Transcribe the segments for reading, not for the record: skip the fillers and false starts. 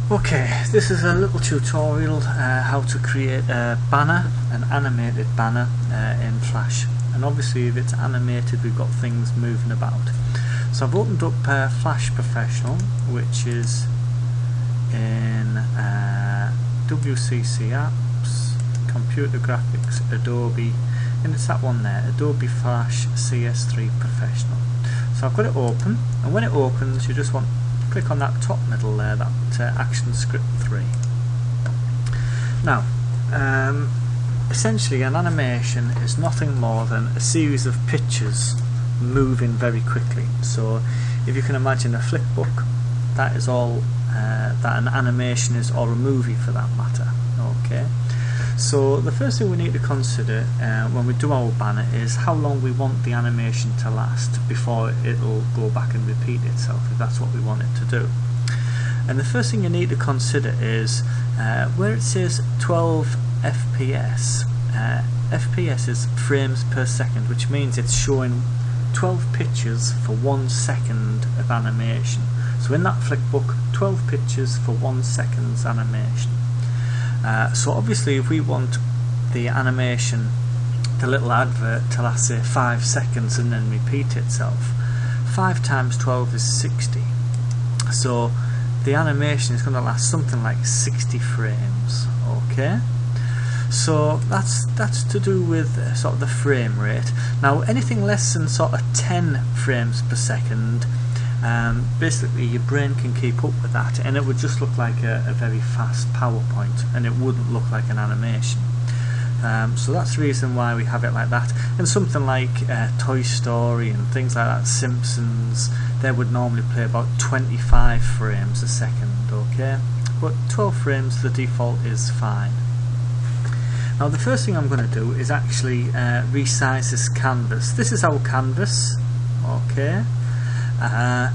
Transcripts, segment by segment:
Okay, this is a little tutorial how to create a banner, an animated banner in Flash. And obviously if it's animated we've got things moving about. So I've opened up Flash Professional, which is in WCC Apps, Computer Graphics, Adobe, and it's that one there, Adobe Flash CS3 Professional. So I've got it open, and when it opens you just want to click on that top middle there, that Action Script 3. Now, essentially an animation is nothing more than a series of pictures moving very quickly. So if you can imagine a flick book, that is all that an animation is, or a movie for that matter. Okay. So the first thing we need to consider when we do our banner is how long we want the animation to last before it'll go back and repeat itself, if that's what we want it to do. And the first thing you need to consider is where it says 12 FPS, FPS is frames per second, which means it's showing 12 pictures for 1 second of animation. So in that flick book, 12 pictures for 1 second's animation. So obviously if we want the animation, the little advert, to last say 5 seconds and then repeat itself, 5 times 12 is 60. So the animation is going to last something like 60 frames. Okay, so that's to do with sort of the frame rate. Now anything less than sort of 10 frames per second, basically your brain can keep up with that, and it would just look like a very fast PowerPoint, and it wouldn't look like an animation. So that's the reason why we have it like that. And something like Toy Story and things like that, Simpsons, they would normally play about 25 frames a second. Okay, but 12 frames, the default, is fine. Now the first thing I'm going to do is actually resize this canvas. This is our canvas. Okay.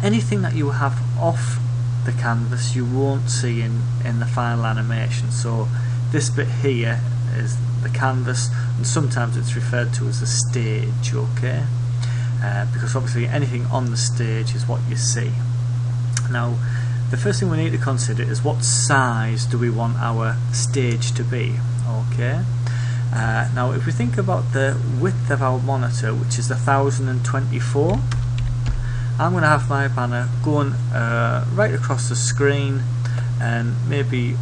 Anything that you have off the canvas you won't see in the final animation. So this bit here is the canvas, and sometimes it's referred to as a stage. Okay, because obviously anything on the stage is what you see. Now the first thing we need to consider is what size do we want our stage to be. Okay, now if we think about the width of our monitor, which is 1024, I'm going to have my banner going right across the screen, and maybe,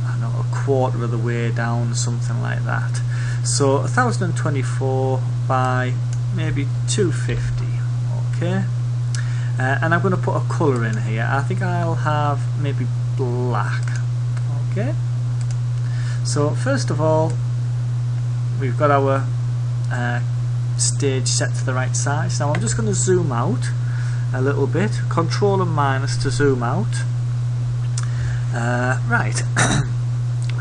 I don't know, a quarter of the way down, something like that. So 1024 by maybe 250. Okay, and I'm going to put a colour in here. I think I'll have maybe black. Okay, so first of all we've got our stage set to the right size. Now I'm just going to zoom out a little bit, Control and minus to zoom out. Right.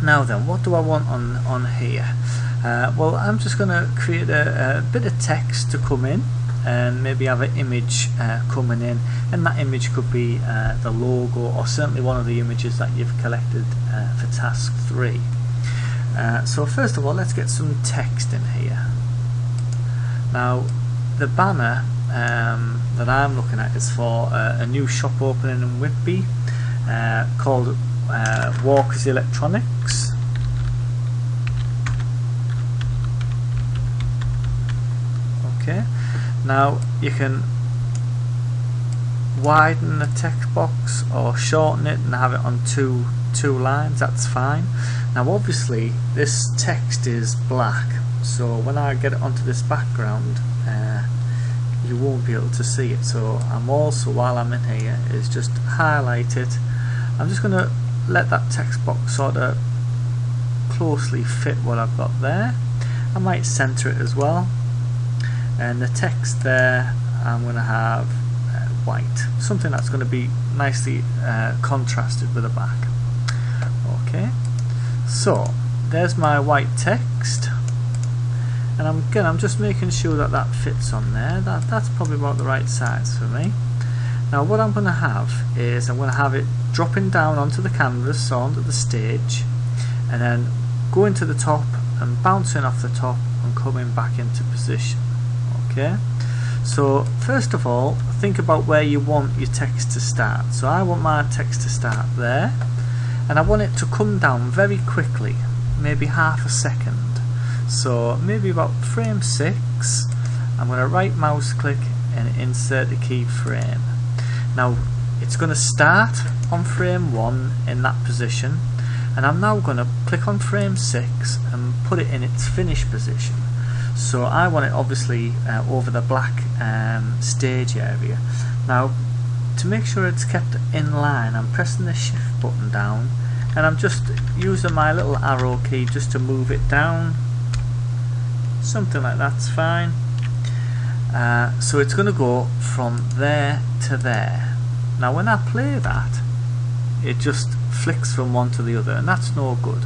Now then, what do I want on here? Well, I'm just going to create a bit of text to come in, and maybe have an image coming in, and that image could be the logo, or certainly one of the images that you've collected for task 3. So first of all, let's get some text in here. Now the banner that I'm looking at is for a new shop opening in Whitby called WalkerICT. Okay, now you can widen the text box or shorten it and have it on two lines, that's fine. Now obviously this text is black, so when I get it onto this background you won't be able to see it. So I'm also, while I'm in here, is just highlight it. I'm just going to let that text box sort of closely fit what I've got there. I might center it as well, and the text there I'm going to have white, something that's going to be nicely contrasted with the back. Okay, so there's my white text, and I'm just making sure that that fits on there. That's probably about the right size for me. Now what I'm going to have is I'm going to have it dropping down onto the canvas, or onto the stage, and then going to the top and bouncing off the top and coming back into position. Okay, so first of all think about where you want your text to start. So I want my text to start there. and I want it to come down very quickly, maybe half a second. So maybe about frame 6, I'm going to right mouse click and insert the keyframe. Now it's going to start on frame 1 in that position, and I'm now going to click on frame 6 and put it in its finished position. So I want it obviously over the black stage area. Now to make sure it's kept in line, I'm pressing the shift button down, and I'm just using my little arrow key just to move it down. Something like that's fine. So it's going to go from there to there. Now when I play that, it just flicks from one to the other, and that's no good.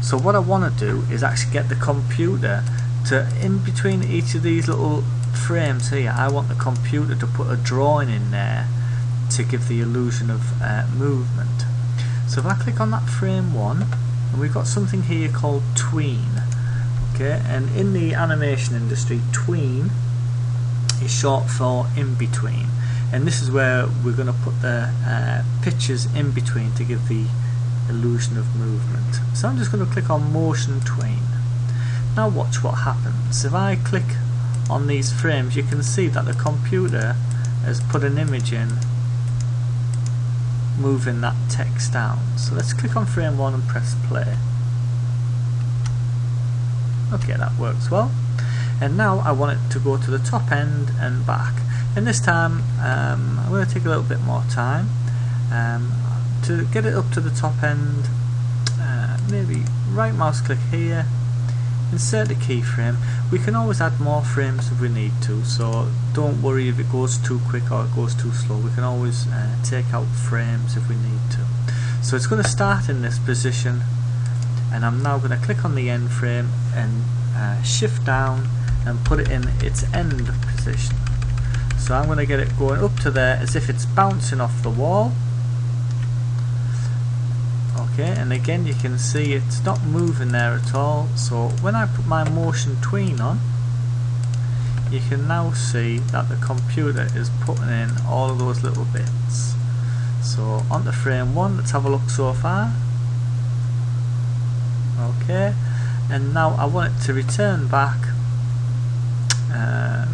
So what I want to do is actually get the computer to, in between each of these little frames here, I want the computer to put a drawing in there to give the illusion of movement. So if I click on that frame 1, and we've got something here called tween. Okay, and in the animation industry, tween is short for in between, and this is where we're going to put the pictures in between to give the illusion of movement. So I'm just going to click on motion tween. Now watch what happens. If I click on these frames, you can see that the computer has put an image in moving that text down. So let's click on frame 1 and press play. Okay, that works well. And now I want it to go to the top end and back. And this time I'm going to take a little bit more time to get it up to the top end. Maybe right mouse click here, insert the keyframe. We can always add more frames if we need to, so don't worry if it goes too quick or it goes too slow. We can always take out frames if we need to. So it's going to start in this position, and I'm now going to click on the end frame and shift down and put it in its end position. So I'm going to get it going up to there as if it's bouncing off the wall. Okay, and again you can see it's not moving there at all. So when I put my motion tween on, you can now see that the computer is putting in all of those little bits. So onto frame 1, let's have a look so far. Okay, and now I want it to return back.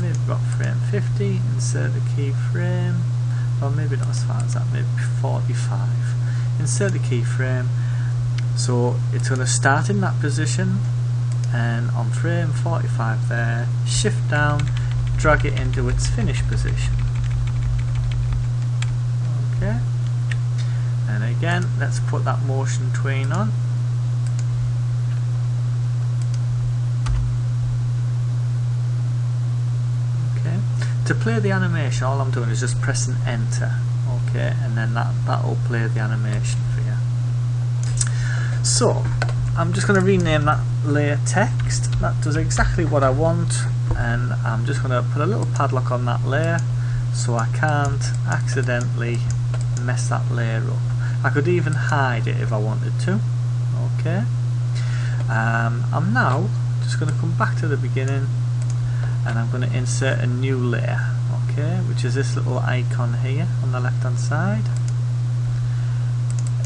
Maybe about frame 50, insert the keyframe, or maybe not as far as that, maybe 45. Insert the keyframe. So it's going to start in that position, and on frame 45 there, shift down, drag it into its finished position. Okay, and again let's put that motion tween on. To play the animation, all I'm doing is just pressing enter, okay, and then that will play the animation for you. So I'm just going to rename that layer text. That does exactly what I want, and I'm just going to put a little padlock on that layer so I can't accidentally mess that layer up. I could even hide it if I wanted to. Okay, I'm now just going to come back to the beginning, and I'm going to insert a new layer, okay, which is this little icon here on the left hand side.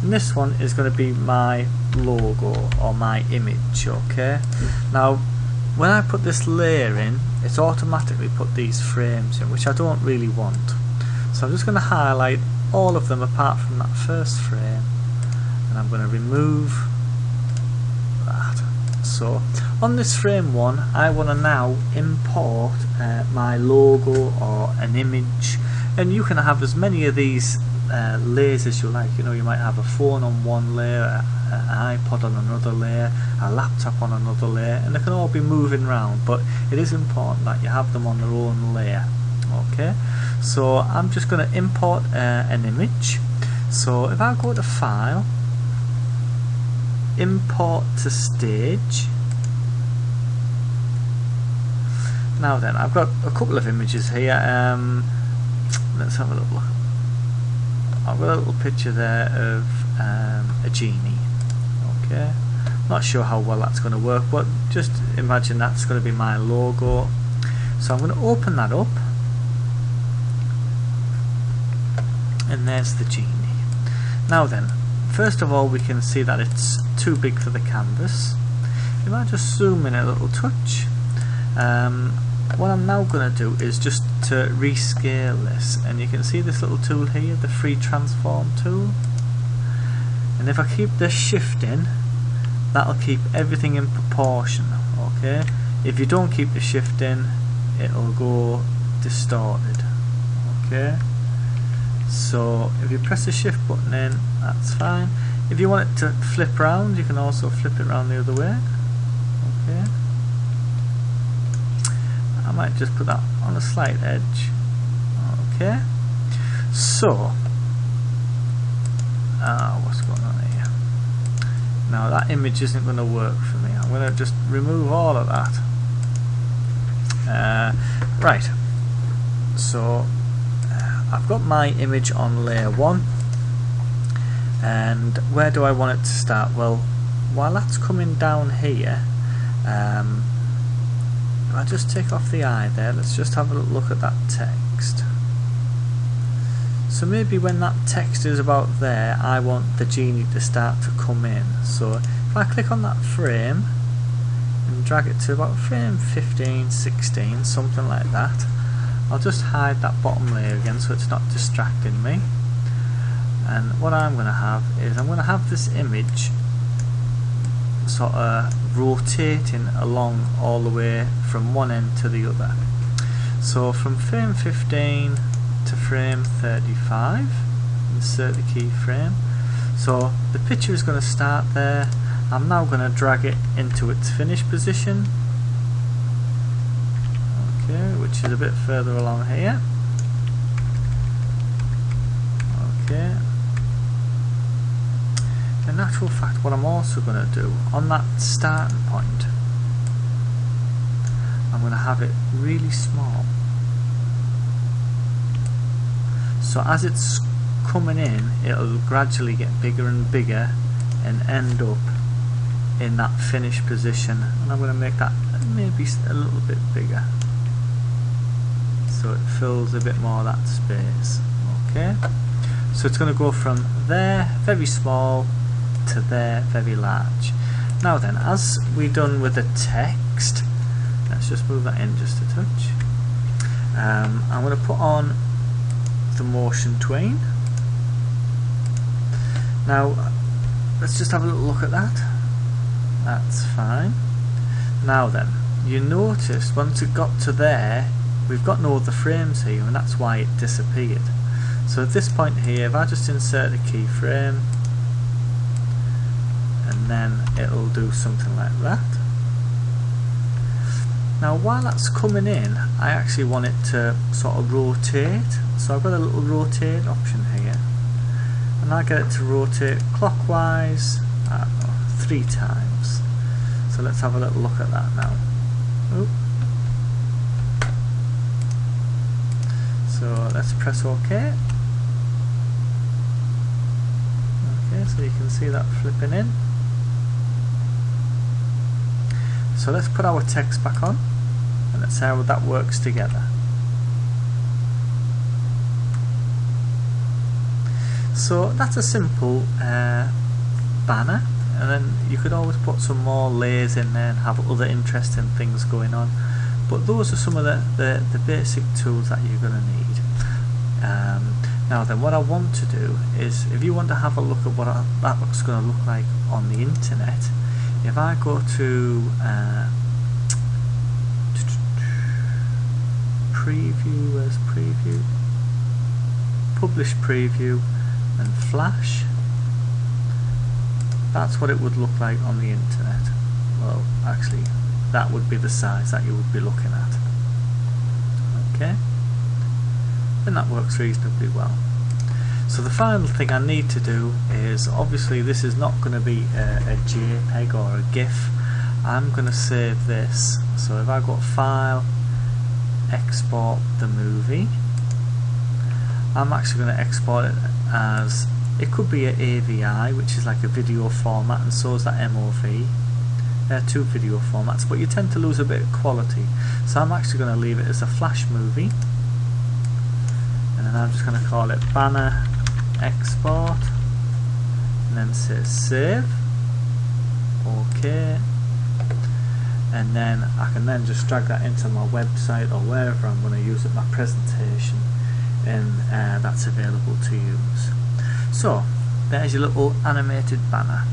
And this one is going to be my logo or my image, okay. Now when I put this layer in, it's automatically put these frames in, which I don't really want. So I'm just going to highlight all of them apart from that first frame, and I'm going to remove that. So on this frame 1, I want to now import my logo or an image, and you can have as many of these layers as you like. You know, you might have a phone on one layer, an iPod on another layer, a laptop on another layer, and they can all be moving around, but it is important that you have them on their own layer. Okay, so I'm just going to import an image. So if I go to File, Import to Stage. Now then, I've got a couple of images here. Let's have a look. I've got a little picture there of a genie. Okay, not sure how well that's going to work, but just imagine that's going to be my logo. So I'm going to open that up, and there's the genie. Now then, first of all we can see that it's too big for the canvas. If I just zoom in a little touch, what I'm now going to do is just to rescale this, and you can see this little tool here, the free transform tool, and if I keep this shift in, that'll keep everything in proportion. Okay, if you don't keep the shift in, it'll go distorted. Okay, so if you press the shift button in, that's fine. If you want it to flip round, you can also flip it around the other way. Okay, I might just put that on a slight edge. Okay, so what's going on here? Now that image isn't going to work for me. I'm going to just remove all of that. Right, so I've got my image on layer 1, and where do I want it to start? Well, while that's coming down here, if I just take off the eye there, let's just have a look at that text. So maybe when that text is about there, I want the genie to start to come in. So if I click on that frame and drag it to about frame 15, 16, something like that, I'll just hide that bottom layer again so it's not distracting me. And what I'm going to have is I'm going to have this image sort of rotating along all the way from one end to the other. So from frame 15 to frame 35, insert the keyframe. So the picture is going to start there. I'm now going to drag it into its finished position, okay, which is a bit further along here. Okay. In actual fact, what I'm also going to do on that starting point, I'm going to have it really small. So as it's coming in, it'll gradually get bigger and bigger and end up in that finished position. And I'm going to make that maybe a little bit bigger, so it fills a bit more of that space. Okay, so it's going to go from there, very small, to there, very large. Now then, as we done with the text, let's just move that in just a touch. I'm going to put on the motion tween. Now let's just have a little look at that. That's fine. Now then, you notice once it got to there, we've got no other frames here, and that's why it disappeared. So at this point here, if I just insert a keyframe, and then it'll do something like that. Now while that's coming in, I actually want it to sort of rotate, so I've got a little rotate option here, and I get it to rotate clockwise, I don't know, 3 times. So let's have a little look at that now. Oop. So let's press OK. Okay, so you can see that flipping in. So let's put our text back on, and let's see how that works together. So that's a simple banner, and then you could always put some more layers in there and have other interesting things going on. But those are some of the basic tools that you're going to need. Now then, what I want to do is, if you want to have a look at what that looks going to look like on the internet, if I go to preview, where's preview? Publish preview and flash, that's what it would look like on the internet. Well, actually, that would be the size that you would be looking at. Okay, and that works reasonably well. So the final thing I need to do is, obviously this is not going to be a JPEG or a GIF. I'm going to save this. So if I go File, Export the movie, I'm actually going to export it as, it could be an AVI, which is like a video format, and so is that MOV. They're 2 video formats, but you tend to lose a bit of quality. So I'm actually going to leave it as a flash movie, and then I'm just going to call it banner export and then say save. OK, and then I can then just drag that into my website or wherever I'm going to use it, my presentation, and that's available to use. So there's your little animated banner.